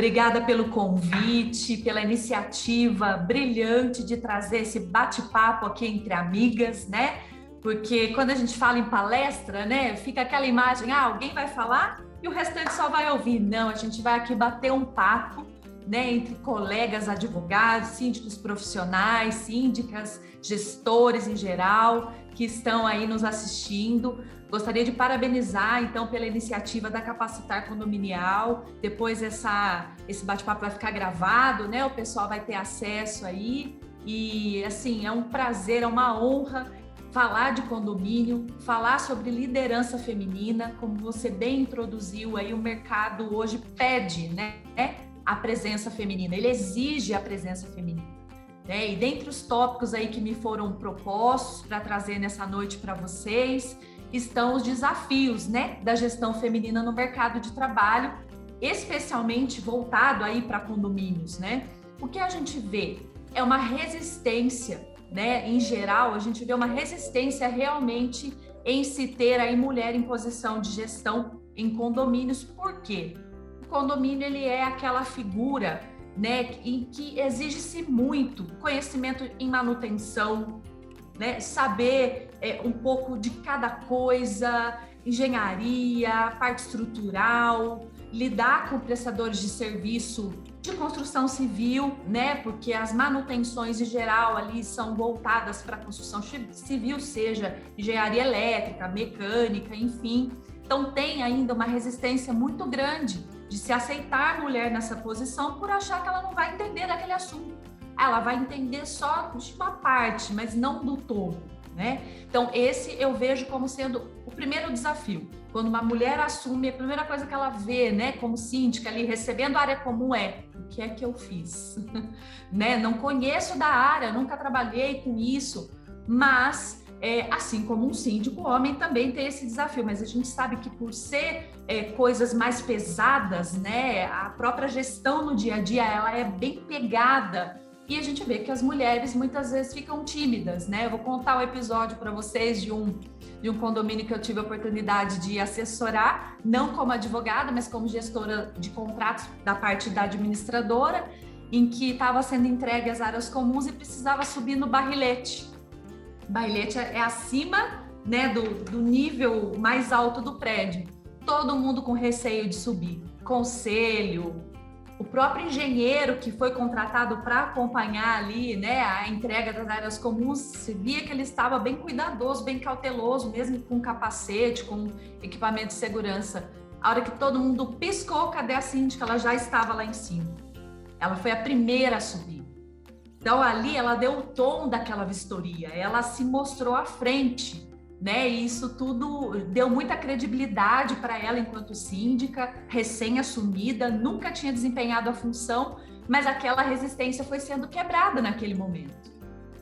Obrigada pelo convite, pela iniciativa brilhante de trazer esse bate-papo aqui entre amigas, né? Porque quando a gente fala em palestra, né, fica aquela imagem, alguém vai falar e o restante só vai ouvir. Não, a gente vai aqui bater um papo, né, entre colegas advogados, síndicos profissionais, síndicas, gestores em geral, que estão aí nos assistindo. Gostaria de parabenizar, então, pela iniciativa da Capacitar Condominial. Depois esse bate-papo vai ficar gravado, né? O pessoal vai ter acesso aí. E, assim, é um prazer, é uma honra falar de condomínio, falar sobre liderança feminina. Como você bem introduziu aí, o mercado hoje pede, né, a presença feminina. Ele exige a presença feminina. E dentre os tópicos aí que me foram propostos para trazer nessa noite para vocês, estão os desafios, né, da gestão feminina no mercado de trabalho, especialmente voltado aí para condomínios, né? O que a gente vê é uma resistência, né? Em geral, a gente vê uma resistência realmente em se ter aí mulher em posição de gestão em condomínios. Por quê? O condomínio, ele é aquela figura, né, em que exige-se muito conhecimento em manutenção, né, saber um pouco de cada coisa, engenharia, parte estrutural, lidar com prestadores de serviço de construção civil, né, porque as manutenções em geral ali são voltadas para a construção civil, seja engenharia elétrica, mecânica, enfim. Então tem ainda uma resistência muito grande de se aceitar mulher nessa posição por achar que ela não vai entender daquele assunto. Ela vai entender só de uma parte, mas não do todo, né? Então, esse eu vejo como sendo o primeiro desafio. Quando uma mulher assume, a primeira coisa que ela vê, né, como síndica ali, recebendo a área comum é: o que é que eu fiz? Né? Não conheço da área, nunca trabalhei com isso, mas assim como um síndico, o homem também tem esse desafio, mas a gente sabe que por ser coisas mais pesadas, né, a própria gestão no dia a dia, ela é bem pegada. E a gente vê que as mulheres muitas vezes ficam tímidas, né? Eu vou contar um episódio para vocês de um condomínio que eu tive a oportunidade de assessorar, não como advogada, mas como gestora de contratos da parte da administradora, em que estava sendo entregue as áreas comuns e precisava subir no barrilete. O barrilete é acima, né, do nível mais alto do prédio. Todo mundo com receio de subir. Conselho, o próprio engenheiro que foi contratado para acompanhar ali, né, a entrega das áreas comuns, se via que ele estava bem cuidadoso, bem cauteloso, mesmo com capacete, com equipamento de segurança. A hora que todo mundo piscou, cadê a síndica? Ela já estava lá em cima. Ela foi a primeira a subir. Então, ali ela deu o tom daquela vistoria, ela se mostrou à frente, né? E isso tudo deu muita credibilidade para ela enquanto síndica, recém-assumida, nunca tinha desempenhado a função, mas aquela resistência foi sendo quebrada naquele momento,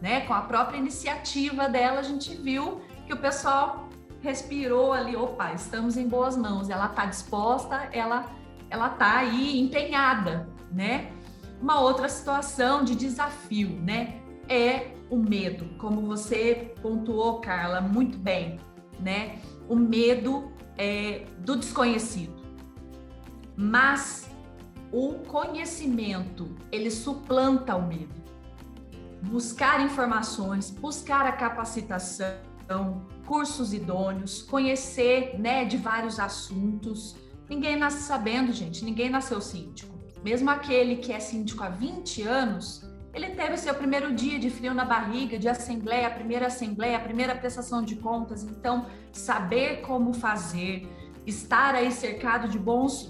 né? Com a própria iniciativa dela, a gente viu que o pessoal respirou ali: opa, estamos em boas mãos, ela está disposta, ela está aí empenhada, né? Uma outra situação de desafio, né, é o medo, como você pontuou, Carla, muito bem, né? O medo do desconhecido. Mas o conhecimento, ele suplanta o medo. Buscar informações, buscar a capacitação, cursos idôneos, conhecer, né, de vários assuntos. Ninguém nasce sabendo, gente, ninguém nasceu síndico. Mesmo aquele que é síndico há 20 anos, ele teve seu primeiro dia de frio na barriga, de assembleia, a primeira prestação de contas. Então, saber como fazer, estar aí cercado de bons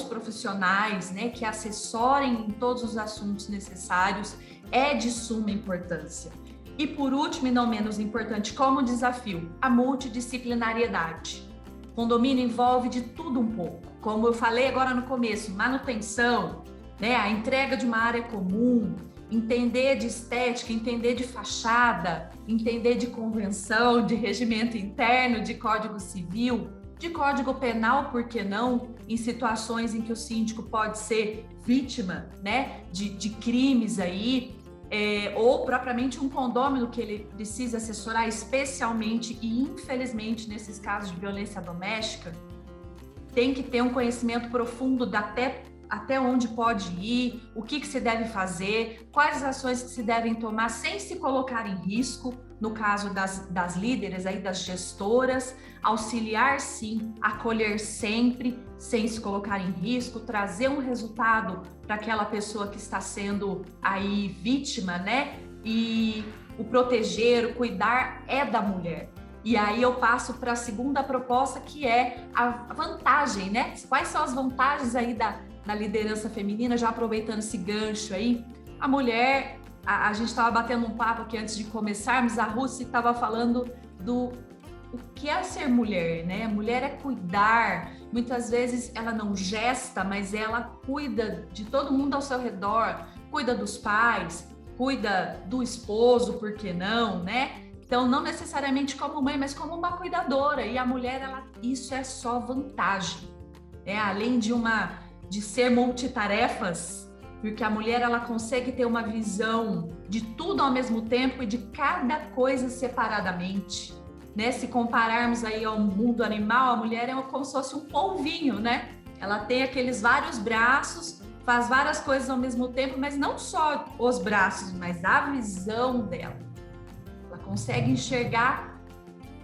profissionais, né, que assessorem em todos os assuntos necessários, é de suma importância. E por último, e não menos importante, como desafio, a multidisciplinariedade. Condomínio envolve de tudo um pouco. Como eu falei agora no começo, manutenção, né, a entrega de uma área comum, entender de estética, entender de fachada, entender de convenção, de regimento interno, de código civil, de código penal, por que não, em situações em que o síndico pode ser vítima, né, de crimes aí, ou propriamente um condômino que ele precisa assessorar, especialmente e infelizmente nesses casos de violência doméstica, tem que ter um conhecimento profundo até até onde pode ir, o que se deve fazer, quais ações que se devem tomar sem se colocar em risco, no caso das líderes, aí, das gestoras, auxiliar sim, acolher sempre, sem se colocar em risco, trazer um resultado para aquela pessoa que está sendo aí vítima, né? E o proteger, o cuidar é da mulher. E aí eu passo para a segunda proposta, que é a vantagem, né? Quais são as vantagens aí da liderança feminina, já aproveitando esse gancho aí? A mulher, a gente estava batendo um papo aqui antes de começarmos, a Rússia estava falando o que é ser mulher, né? Mulher é cuidar. Muitas vezes ela não gesta, mas ela cuida de todo mundo ao seu redor, cuida dos pais, cuida do esposo, por que não, né? Então, não necessariamente como mãe, mas como uma cuidadora. E a mulher, isso é só vantagem, né? Além de ser multitarefas, porque a mulher, ela consegue ter uma visão de tudo ao mesmo tempo e de cada coisa separadamente, né? Se compararmos aí ao mundo animal, a mulher é como se fosse um polvinho, né? Ela tem aqueles vários braços, faz várias coisas ao mesmo tempo, mas não só os braços, mas a visão dela. Consegue enxergar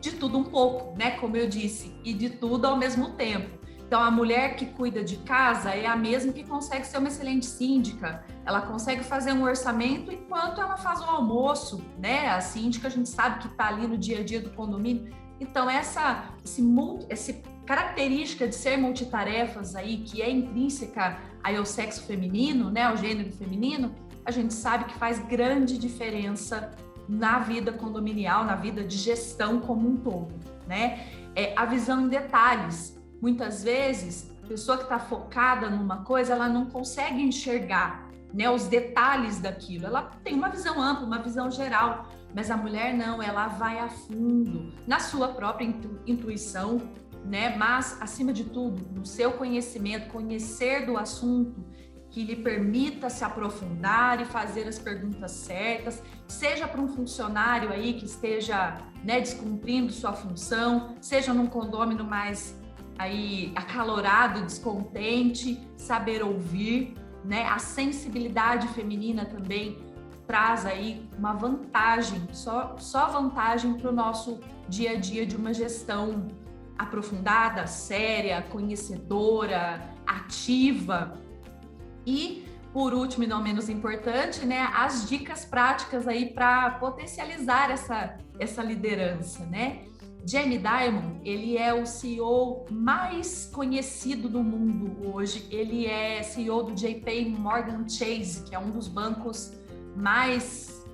de tudo um pouco, né? Como eu disse, e de tudo ao mesmo tempo. Então, a mulher que cuida de casa é a mesma que consegue ser uma excelente síndica. Ela consegue fazer um orçamento enquanto ela faz o almoço, né? A síndica, a gente sabe que está ali no dia a dia do condomínio. Então, essa característica de ser multitarefas aí, que é intrínseca aí ao sexo feminino, né? Ao gênero feminino, a gente sabe que faz grande diferença na vida condominial, na vida de gestão como um todo, né? A visão em detalhes. Muitas vezes, a pessoa que está focada numa coisa, ela não consegue enxergar, né, os detalhes daquilo. Ela tem uma visão ampla, uma visão geral, mas a mulher não, ela vai a fundo na sua própria intuição, né? Mas, acima de tudo, no seu conhecimento, conhecer do assunto, que lhe permita se aprofundar e fazer as perguntas certas, seja para um funcionário aí que esteja, né, descumprindo sua função, seja num condômino mais aí acalorado, descontente, saber ouvir, né? A sensibilidade feminina também traz aí uma vantagem, só vantagem para o nosso dia a dia de uma gestão aprofundada, séria, conhecedora, ativa. E, por último e não menos importante, né, as dicas práticas aí para potencializar essa liderança, né? Jamie Dimon, ele é o CEO mais conhecido do mundo hoje. Ele é CEO do JP Morgan Chase, que é um dos bancos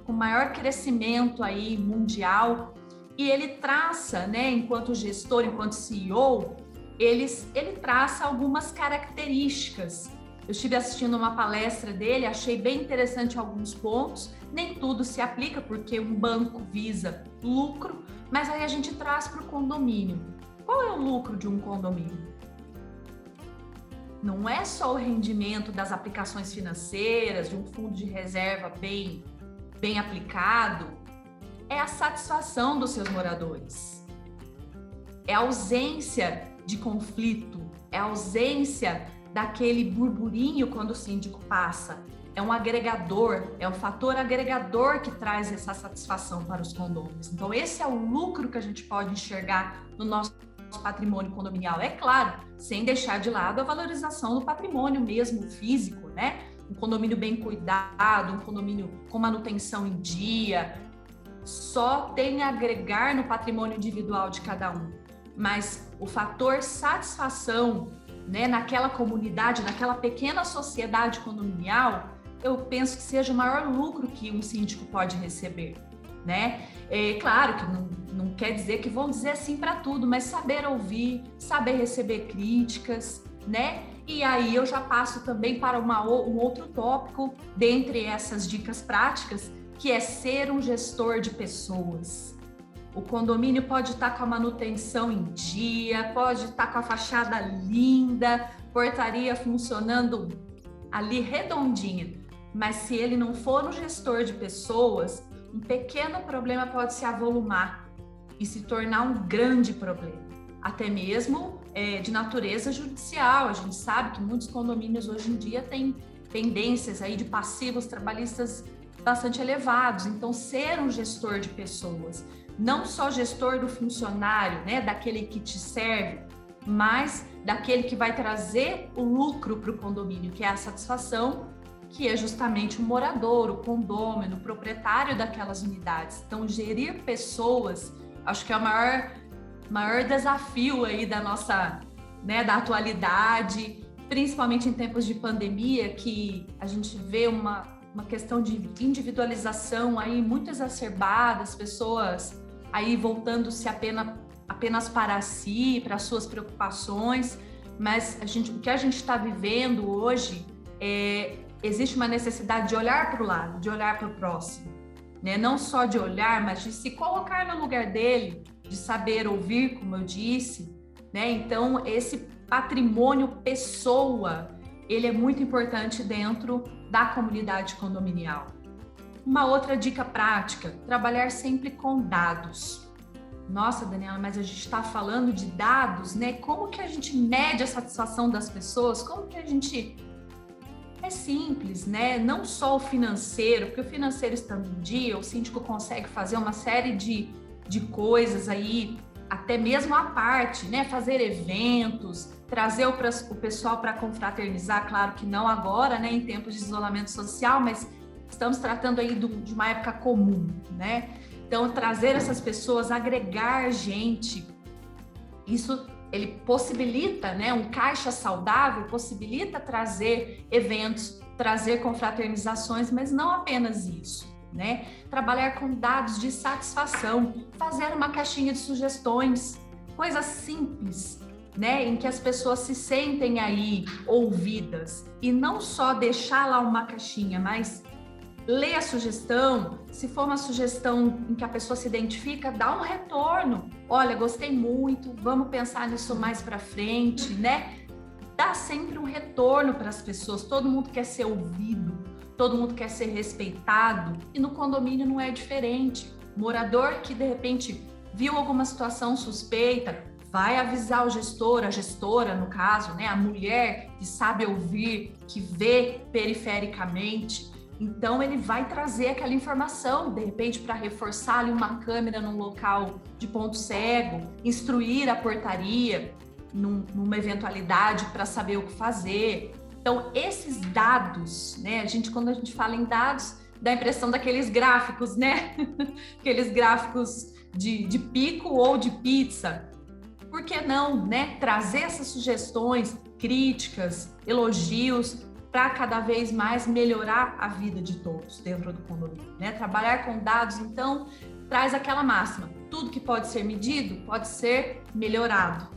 com maior crescimento aí mundial. E ele traça, né, enquanto gestor, enquanto CEO, ele traça algumas características. Eu estive assistindo uma palestra dele, achei bem interessante alguns pontos. Nem tudo se aplica, porque um banco visa lucro, mas aí a gente traz para o condomínio. Qual é o lucro de um condomínio? Não é só o rendimento das aplicações financeiras, de um fundo de reserva bem aplicado, é a satisfação dos seus moradores. É a ausência de conflito, é a ausência daquele burburinho quando o síndico passa. É um agregador, é um fator agregador que traz essa satisfação para os condôminos. Então, esse é o lucro que a gente pode enxergar no nosso patrimônio condominial. É claro, sem deixar de lado a valorização do patrimônio mesmo físico, né? Um condomínio bem cuidado, um condomínio com manutenção em dia, só tem a agregar no patrimônio individual de cada um. Mas o fator satisfação, né, naquela comunidade, naquela pequena sociedade condominial, eu penso que seja o maior lucro que um síndico pode receber, né? É claro que não quer dizer que vão dizer assim para tudo, mas saber ouvir, saber receber críticas, né? E aí eu já passo também para um outro tópico dentre essas dicas práticas, que é ser um gestor de pessoas. O condomínio pode estar com a manutenção em dia, pode estar com a fachada linda, portaria funcionando ali redondinha, mas se ele não for um gestor de pessoas, um pequeno problema pode se avolumar e se tornar um grande problema. até mesmo de natureza judicial. A gente sabe que muitos condomínios hoje em dia têm pendências aí de passivos trabalhistas bastante elevados. Então, ser um gestor de pessoas, não só gestor do funcionário, né, daquele que te serve, mas daquele que vai trazer o lucro para o condomínio, que é a satisfação, que é justamente o morador, o condômino, o proprietário daquelas unidades. Então, gerir pessoas, acho que é o maior desafio aí da nossa, né, da atualidade, principalmente em tempos de pandemia, que a gente vê uma questão de individualização aí muito exacerbada, as pessoas aí voltando-se apenas para si, para suas preocupações, mas o que a gente está vivendo hoje existe uma necessidade de olhar para o lado, de olhar para o próximo, né? Não só de olhar, mas de se colocar no lugar dele, de saber ouvir, como eu disse, né? Então, esse patrimônio pessoa, ele é muito importante dentro da comunidade condominial. Uma outra dica prática, trabalhar sempre com dados. Nossa, Daniela, mas a gente está falando de dados, né? Como que a gente mede a satisfação das pessoas? Como que a gente... É simples, né? Não só o financeiro, porque o financeiro estando em dia, o síndico consegue fazer uma série de coisas aí, até mesmo à parte, né? Fazer eventos, trazer o pessoal para confraternizar, claro que não agora, né? Em tempos de isolamento social, mas estamos tratando aí de uma época comum, né? Então, trazer essas pessoas, agregar gente, isso ele possibilita, né? Um caixa saudável possibilita trazer eventos, trazer confraternizações, mas não apenas isso, né? Trabalhar com dados de satisfação, fazer uma caixinha de sugestões, coisas simples, né? Em que as pessoas se sentem aí ouvidas e não só deixar lá uma caixinha, mas lê a sugestão, se for uma sugestão em que a pessoa se identifica, dá um retorno. Olha, gostei muito, vamos pensar nisso mais para frente, né? Dá sempre um retorno para as pessoas, todo mundo quer ser ouvido, todo mundo quer ser respeitado, e no condomínio não é diferente. O morador que de repente viu alguma situação suspeita, vai avisar o gestor, a gestora no caso, né? A mulher que sabe ouvir, que vê perifericamente. Então, ele vai trazer aquela informação, de repente, para reforçar ali uma câmera num local de ponto cego, instruir a portaria numa eventualidade para saber o que fazer. Então, esses dados, né? Quando a gente fala em dados, dá a impressão daqueles gráficos, né? Aqueles gráficos de pico ou de pizza. Por que não, né? Trazer essas sugestões, críticas, elogios, para cada vez mais melhorar a vida de todos dentro do condomínio, né? Trabalhar com dados, então, traz aquela máxima: tudo que pode ser medido pode ser melhorado.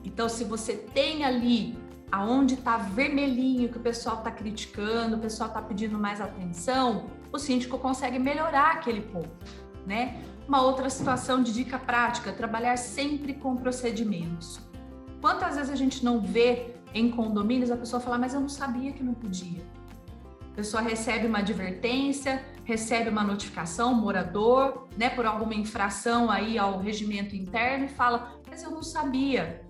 Então, se você tem ali aonde está vermelhinho, que o pessoal está criticando, o pessoal está pedindo mais atenção, o síndico consegue melhorar aquele ponto, né? Uma outra situação de dica prática: trabalhar sempre com procedimentos. Quantas vezes a gente não vê em condomínios a pessoa falar, mas eu não sabia que não podia. A pessoa recebe uma advertência, recebe uma notificação, morador, né, por alguma infração aí ao regimento interno, e fala, mas eu não sabia.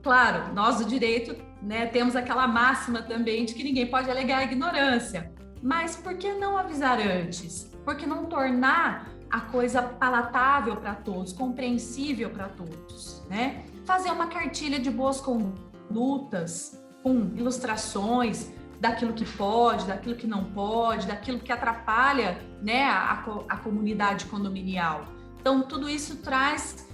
Claro, nós do direito, né, temos aquela máxima também de que ninguém pode alegar ignorância. Mas por que não avisar antes? Por que não tornar a coisa palatável para todos, compreensível para todos, né? Fazer uma cartilha de boas condutas, com ilustrações daquilo que pode, daquilo que não pode, daquilo que atrapalha, né, a comunidade condominial. Então, tudo isso traz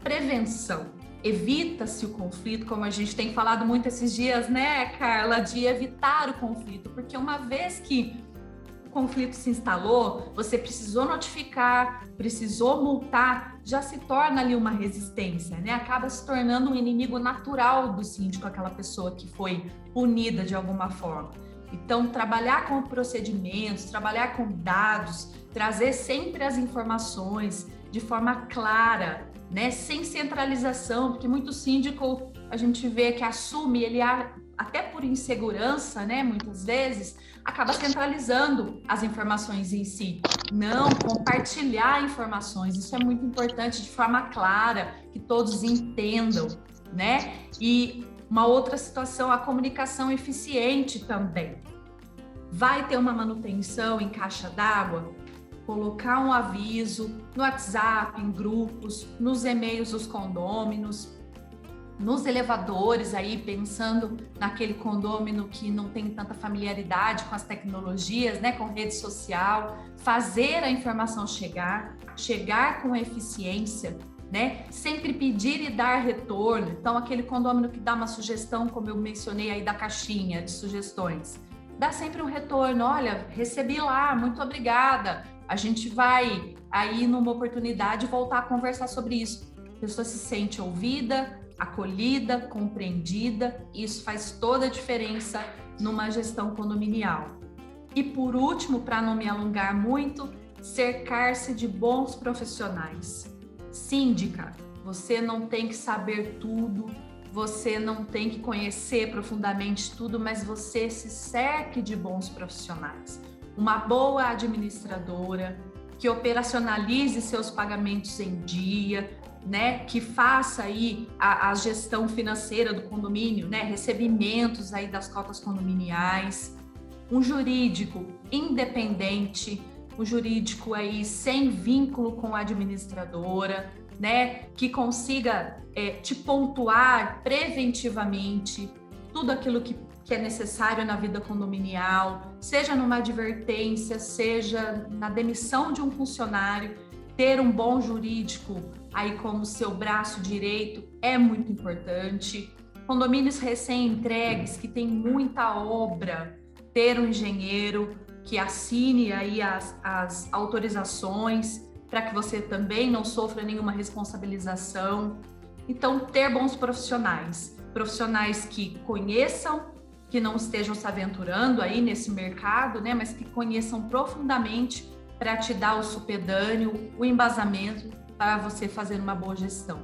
prevenção. Evita-se o conflito, como a gente tem falado muito esses dias, né, Carla, de evitar o conflito, porque uma vez que o conflito se instalou, você precisou notificar, precisou multar, já se torna ali uma resistência, né? Acaba se tornando um inimigo natural do síndico, aquela pessoa que foi punida de alguma forma. Então, trabalhar com procedimentos, trabalhar com dados, trazer sempre as informações de forma clara, né? Sem centralização, porque muito síndico a gente vê que assume, ele até por insegurança, né? Muitas vezes acaba centralizando as informações em si. Não, compartilhar informações, isso é muito importante de forma clara, que todos entendam, né? E uma outra situação, a comunicação eficiente também. Vai ter uma manutenção em caixa d'água? Colocar um aviso no WhatsApp, em grupos, nos e-mails dos condôminos, nos elevadores aí, pensando naquele condômino que não tem tanta familiaridade com as tecnologias, né, com rede social, fazer a informação chegar com eficiência, né, sempre pedir e dar retorno. Então, aquele condômino que dá uma sugestão, como eu mencionei aí da caixinha de sugestões, dá sempre um retorno, olha, recebi lá, muito obrigada, a gente vai aí numa oportunidade voltar a conversar sobre isso. A pessoa se sente ouvida, acolhida, compreendida, e isso faz toda a diferença numa gestão condominial. E por último, para não me alongar muito, cercar-se de bons profissionais. Síndica, você não tem que saber tudo, você não tem que conhecer profundamente tudo, mas você se cerque de bons profissionais. Uma boa administradora, que operacionalize seus pagamentos em dia, né, que faça aí a gestão financeira do condomínio, né, recebimentos aí das cotas condominiais, um jurídico independente, um jurídico aí sem vínculo com a administradora, né, que consiga te pontuar preventivamente tudo aquilo que é necessário na vida condominial, seja numa advertência, seja na demissão de um funcionário. Ter um bom jurídico aí como seu braço direito é muito importante. Condomínios recém-entregues que tem muita obra, ter um engenheiro que assine aí as autorizações para que você também não sofra nenhuma responsabilização. Então, ter bons profissionais que conheçam, que não estejam se aventurando aí nesse mercado, né, mas que conheçam profundamente para te dar o supedâneo, o embasamento para você fazer uma boa gestão.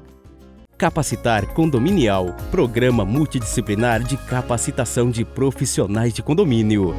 Capacitar Condominial, programa multidisciplinar de capacitação de profissionais de condomínio.